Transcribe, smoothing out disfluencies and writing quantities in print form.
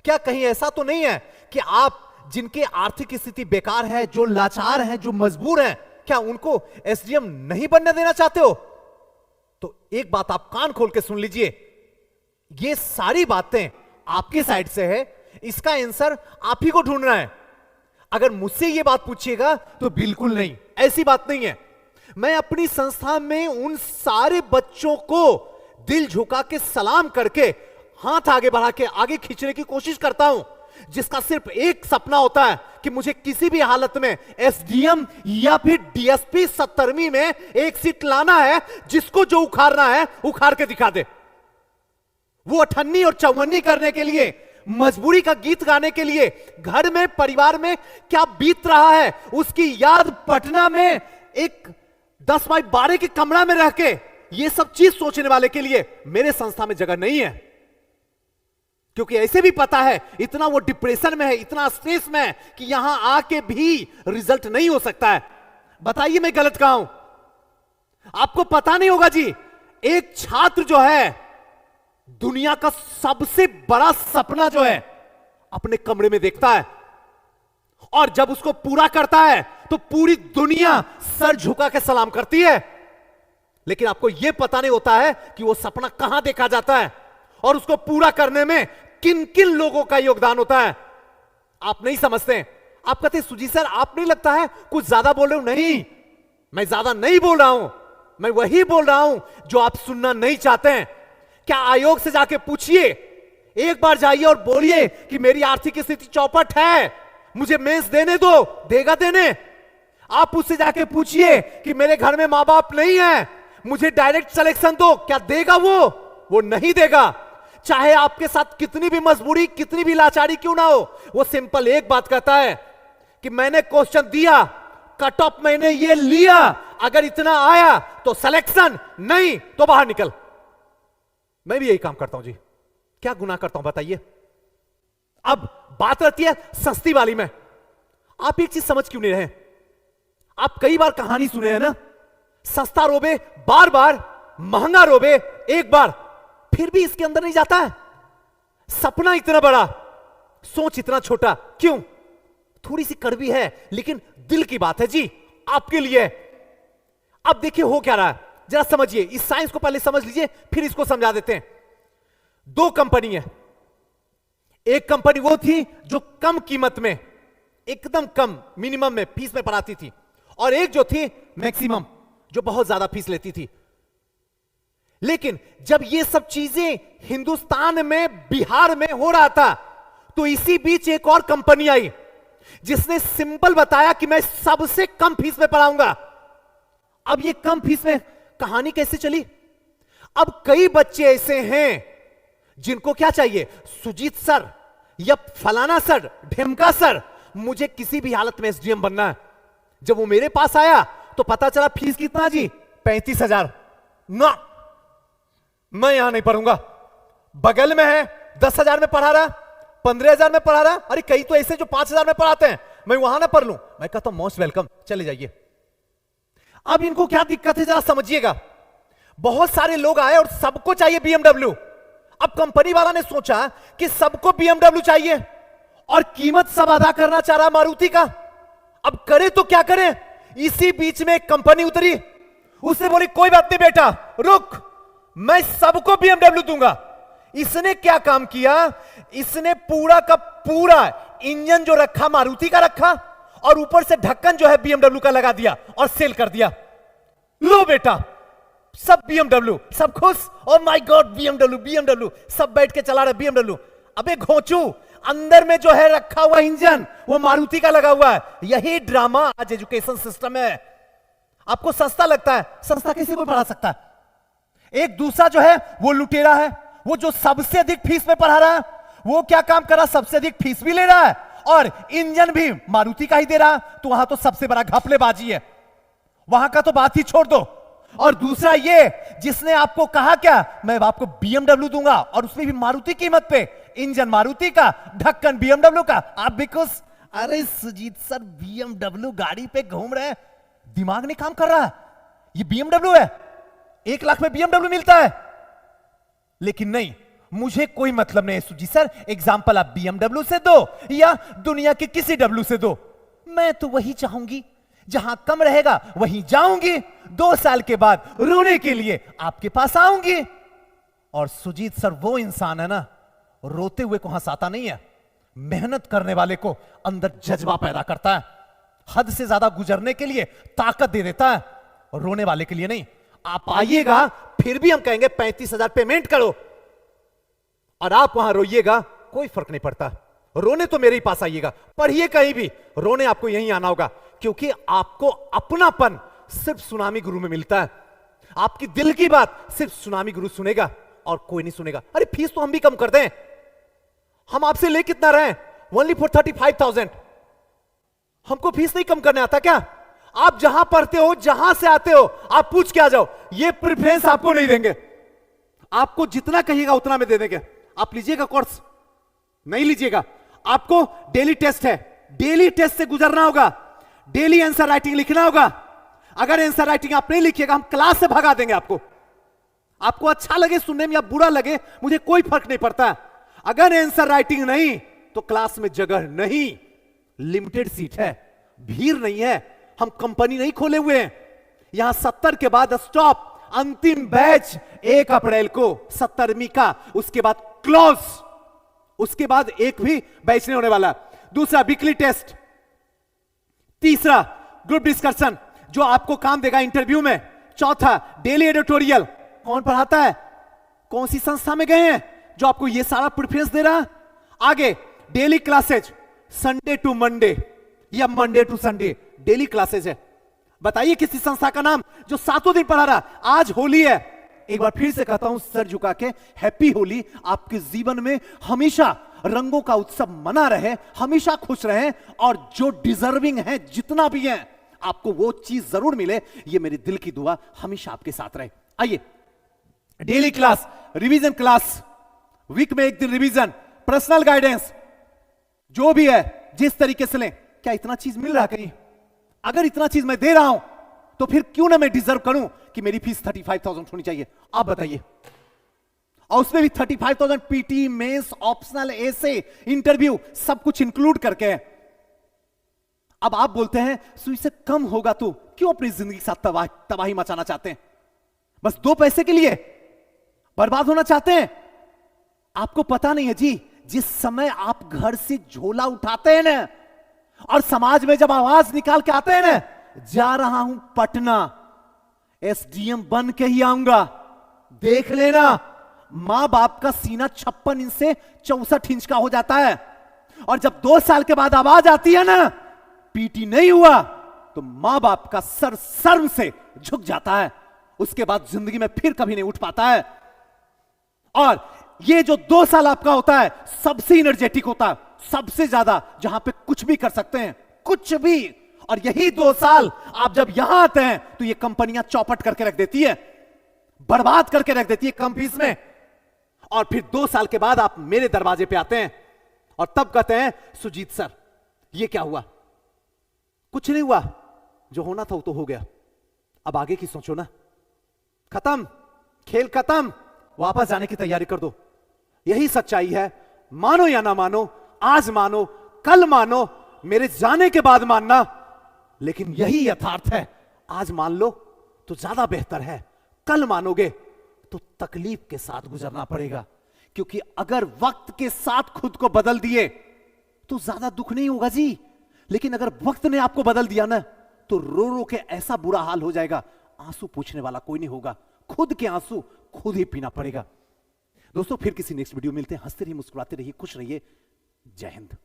क्या कहीं ऐसा तो नहीं है कि आप जिनकी आर्थिक स्थिति बेकार है, जो लाचार हैं, जो मजबूर हैं, क्या उनको एसडीएम नहीं बनने देना चाहते हो? तो एक बात आप कान खोल के सुन लीजिए, ये सारी बातें आपकी साइड से है, इसका आंसर आप ही को ढूंढना है। अगर मुझसे ये बात पूछिएगा तो बिल्कुल नहीं, ऐसी बात नहीं है। मैं अपनी संस्था में उन सारे बच्चों को दिल झुका के सलाम करके हाथ आगे बढ़ा के आगे खींचने की कोशिश करता हूं, जिसका सिर्फ एक सपना होता है कि मुझे किसी भी हालत में एसडीएम या फिर डीएसपी 70वीं में एक सीट लाना है, जिसको जो उखाड़ना है उखाड़ के दिखा दे। वो 98 और 54 करने के लिए, मजबूरी का गीत गाने के लिए घर में परिवार में क्या बीत रहा है उसकी याद पटना में एक 10 बाई 12 के कमरा में रह के ये सब चीज सोचने वाले के लिए मेरे संस्था में जगह नहीं है। क्योंकि ऐसे भी पता है इतना वो डिप्रेशन में है, इतना स्ट्रेस में है कि यहां आके भी रिजल्ट नहीं हो सकता है। बताइए मैं गलत कहा हूं? आपको पता नहीं होगा जी, एक छात्र जो है दुनिया का सबसे बड़ा सपना जो है अपने कमरे में देखता है, और जब उसको पूरा करता है तो पूरी दुनिया सर झुका के सलाम करती है। लेकिन आपको यह पता नहीं होता है कि वो सपना कहां देखा जाता है और उसको पूरा करने में किन किन लोगों का योगदान होता है। आप नहीं समझते। आप कहते सुजीत सर आप नहीं लगता है कुछ ज्यादा बोल रहे हो? नहीं, मैं ज्यादा नहीं बोल रहा हूं, मैं वही बोल रहा हूं जो आप सुनना नहीं चाहते हैं। क्या आयोग से जाके पूछिए, एक बार जाइए और बोलिए कि मेरी आर्थिक स्थिति चौपट है, मुझे मेंस देने दो, देगा देने? आप उससे जाके पूछिए कि मेरे घर में मां बाप नहीं है, मुझे डायरेक्ट सिलेक्शन दो, क्या देगा वो नहीं देगा। चाहे आपके साथ कितनी भी मजबूरी, कितनी भी लाचारी क्यों ना हो, वो सिंपल एक बात कहता है कि मैंने क्वेश्चन दिया, कट ऑफ मैंने ये लिया, अगर इतना आया तो सिलेक्शन, नहीं तो बाहर निकल। मैं भी यही काम करता हूं जी, क्या गुनाह करता हूं बताइए। अब बात रहती है सस्ती वाली में। आप एक चीज समझ क्यों नहीं रहे? आप कई बार कहानी सुने हैं ना, सस्ता रोबे बार बार, महंगा रोबे एक बार, फिर भी इसके अंदर नहीं जाता है। सपना इतना बड़ा, सोच इतना छोटा, क्यों? थोड़ी सी कड़वी है लेकिन दिल की बात है जी, आपके लिए। अब देखिए हो क्या रहा है, जरा समझिए, इस साइंस को पहले समझ लीजिए फिर इसको समझा देते हैं। दो कंपनी है, एक कंपनी वो थी जो कम कीमत में, एकदम कम मिनिमम में फीस में पढ़ाती थी, और एक जो थी मैक्सिमम, जो बहुत ज्यादा फीस लेती थी। लेकिन जब ये सब चीजें हिंदुस्तान में, बिहार में हो रहा था, तो इसी बीच एक और कंपनी आई जिसने सिंपल बताया कि मैं सबसे कम फीस में पढ़ाऊंगा। अब ये कम फीस में कहानी कैसे चली? अब कई बच्चे ऐसे हैं जिनको क्या चाहिए, सुजीत सर या फलाना सर, ढेमका सर, मुझे किसी भी हालत में एसडीएम बनना है। जब वो मेरे पास आया तो पता चला फीस कितना जी, 35,000। ना, मैं यहां नहीं पढ़ूंगा। बगल में है 10,000 में पढ़ा रहा, 15,000 में पढ़ा रहा, अरे कई तो ऐसे जो 5,000 में पढ़ाते हैं, मैं वहां ना पढ़ लूं। मैं कहता हूं मोस्ट वेलकम, चले जाइए। अब इनको क्या दिक्कत है जरा समझिएगा। बहुत सारे लोग आए और सबको चाहिए बीएमडब्ल्यू। अब कंपनी वाला ने सोचा कि सबको बीएमडब्ल्यू चाहिए और कीमत सब अदा करना चाह रहा मारुति का। अब करे तो क्या करें? इसी बीच में एक कंपनी उतरी, उसने बोली कोई बात नहीं बेटा रुक, मैं सबको बीएमडब्ल्यू दूंगा। इसने क्या काम किया, इसने पूरा का पूरा इंजन जो रखा मारुति का रखा और ऊपर से ढक्कन जो है बीएमडब्ल्यू का लगा दिया और सेल कर दिया। लो बेटा, सब बीएमडब्ल्यू, सब खुश। Oh my God BMW BMW, सब बैठ के चला रहे बीएमडब्ल्यू। अबे घोंचू, अंदर में जो है रखा हुआ इंजन वो मारुति का लगा हुआ है। यही ड्रामा आज एजुकेशन सिस्टम है। आपको सस्ता लगता है, सस्ता किसी को पढ़ा सकता है। एक दूसरा जो है वो लुटेरा है, वो जो सबसे अधिक फीस में पढ़ा रहा है, वो क्या काम कर रहा है, सबसे अधिक फीस भी ले रहा है और इंजन भी मारुति का ही दे रहा है। तो वहां तो सबसे बड़ा घपलेबाजी है, वहां का तो बात ही छोड़ दो। और दूसरा ये जिसने आपको कहा क्या, मैं आपको बीएमडब्ल्यू दूंगा और उसमें भी मारुति कीमत पे, इंजन मारुति का, ढक्कन बीएमडब्ल्यू का। आप भी कुछ, अरे सुजीत सर बीएमडब्ल्यू गाड़ी पे घूम रहे हैं, दिमाग नहीं काम कर रहा है, ये बीएमडब्ल्यू है, 1 लाख में बीएमडब्ल्यू मिलता है। लेकिन नहीं, मुझे कोई मतलब नहीं है सुजीत सर। एग्जाम्पल आप BMW से दो या दुनिया के किसी डब्ल्यू से दो, मैं तो वही चाहूंगी, जहां कम रहेगा वहीं जाऊंगी, 2 साल के बाद रोने के लिए आपके पास आऊंगी। और सुजीत सर वो इंसान है ना, रोते हुए को हंसाता नहीं है, मेहनत करने वाले को अंदर जज्बा पैदा करता है, हद से ज्यादा गुजरने के लिए ताकत दे देता है, और रोने वाले के लिए नहीं। आप आइएगा फिर भी हम कहेंगे 35,000 पेमेंट करो, और आप वहां रोइएगा, कोई फर्क नहीं पड़ता। रोने तो मेरे ही पास आइएगा, पढ़िए कहीं भी, रोने आपको यहीं आना होगा, क्योंकि आपको अपनापन सिर्फ सुनामी गुरु में मिलता है। आपकी दिल की बात सिर्फ सुनामी गुरु सुनेगा और कोई नहीं सुनेगा। अरे फीस तो हम भी कम कर दें, हम आपसे ले कितना रहे हैं? Only for 35,000। हमको फीस नहीं कम करने आता क्या? आप जहां पढ़ते हो, जहां से आते हो, आप पूछ के आ जाओ, ये प्रेफरेंस आपको नहीं देंगे। आपको जितना कहिएगा उतना में दे देंगे। आप लीजिएगा कोर्स, नहीं लीजिएगा, आपको डेली टेस्ट है, डेली टेस्ट से गुजरना होगा, डेली आंसर राइटिंग लिखना होगा। अगर आंसर राइटिंग आप नहीं लिखिएगा, हम क्लास से भगा देंगे आपको। आपको अच्छा लगे सुनने में या बुरा लगे, मुझे कोई फर्क नहीं पड़ता। अगर आंसर राइटिंग नहीं तो क्लास में जगह नहीं, लिमिटेड सीट है, भीड़ नहीं है, हम कंपनी नहीं खोले हुए हैं। यहां 70 के बाद स्टॉप, अंतिम बैच 1 अप्रैल को 70वीं का, उसके बाद क्लोज, उसके बाद एक भी बैच नहीं होने वाला। दूसरा वीकली टेस्ट, तीसरा ग्रुप डिस्कशन जो आपको काम देगा इंटरव्यू में, चौथा डेली एडिटोरियल। कौन पढ़ाता है? कौन सी संस्था में गए हैं जो आपको यह सारा प्रेफरेंस दे रहा है? आगे daily classes, Sunday to Monday या Monday to Sunday daily classes है। बताइए किसी संस्था का नाम जो 7 दिन पढ़ा रहा। आज होली है, एक बार फिर से कहता हूं सर झुका के, हैप्पी होली। आपके जीवन में हमेशा रंगों का उत्सव मना रहे, हमेशा खुश रहे, और जो डिजर्विंग है जितना भी है आपको वो चीज जरूर मिले, ये मेरी दिल की दुआ हमेशा आपके साथ रहे। आइए, daily class, revision class, week में 1 दिन रिवीजन, पर्सनल गाइडेंस, जो भी है जिस तरीके से लें। क्या इतना चीज मिल रहा है कहीं? अगर इतना चीज मैं दे रहा हूं तो फिर क्यों ना मैं डिजर्व करूं कि मेरी फीस 35,000 होनी चाहिए? आप बताइए। और उसमें भी 35,000 पीटी, मेंस, ऑप्शनल, एसे, इंटरव्यू, सब कुछ इंक्लूड करके। अब आप बोलते हैं सुई से कम होगा तो क्यों अपनी जिंदगी के साथ तबाही मचाना चाहते हैं? बस 2 पैसे के लिए बर्बाद होना चाहते हैं? आपको पता नहीं है जी, जिस समय आप घर से झोला उठाते हैं ना, और समाज में जब आवाज निकाल के आते हैं ना, जा रहा हूं पटना, एसडीएम बन के ही आऊंगा, देख लेना, मां बाप का सीना 56 इंच से 64 इंच का हो जाता है। और जब 2 साल के बाद आवाज आती है ना, पीटी नहीं हुआ, तो मां बाप का सर शर्म से झुक जाता है। उसके बाद जिंदगी में फिर कभी नहीं उठ पाता है। और ये जो 2 साल आपका होता है, सबसे एनर्जेटिक होता है, सबसे ज्यादा, जहां पे कुछ भी कर सकते हैं, कुछ भी। और यही 2 साल आप जब यहां आते हैं तो ये कंपनियां चौपट करके रख देती है, बर्बाद करके रख देती है कम फीस में। और फिर 2 साल के बाद आप मेरे दरवाजे पे आते हैं और तब कहते हैं सुजीत सर ये क्या हुआ? कुछ नहीं हुआ, जो होना था वो तो हो गया, अब आगे की सोचो ना। खत्म, खेल खत्म, वापस जाने की तैयारी कर दो। यही सच्चाई है, मानो या ना मानो, आज मानो, कल मानो, मेरे जाने के बाद मानना, लेकिन यही यथार्थ है। आज मान लो तो ज्यादा बेहतर है, कल मानोगे तो तकलीफ के साथ गुजरना पड़ेगा। क्योंकि अगर वक्त के साथ खुद को बदल दिए तो ज्यादा दुख नहीं होगा जी, लेकिन अगर वक्त ने आपको बदल दिया ना, तो रो रो के ऐसा बुरा हाल हो जाएगा, आंसू पूछने वाला कोई नहीं होगा, खुद के आंसू खुद ही पीना पड़ेगा। दोस्तों फिर किसी नेक्स्ट वीडियो मिलते हैं। हंसते रहिए, मुस्कुराते रहिए, खुश रहिए। जय हिंद।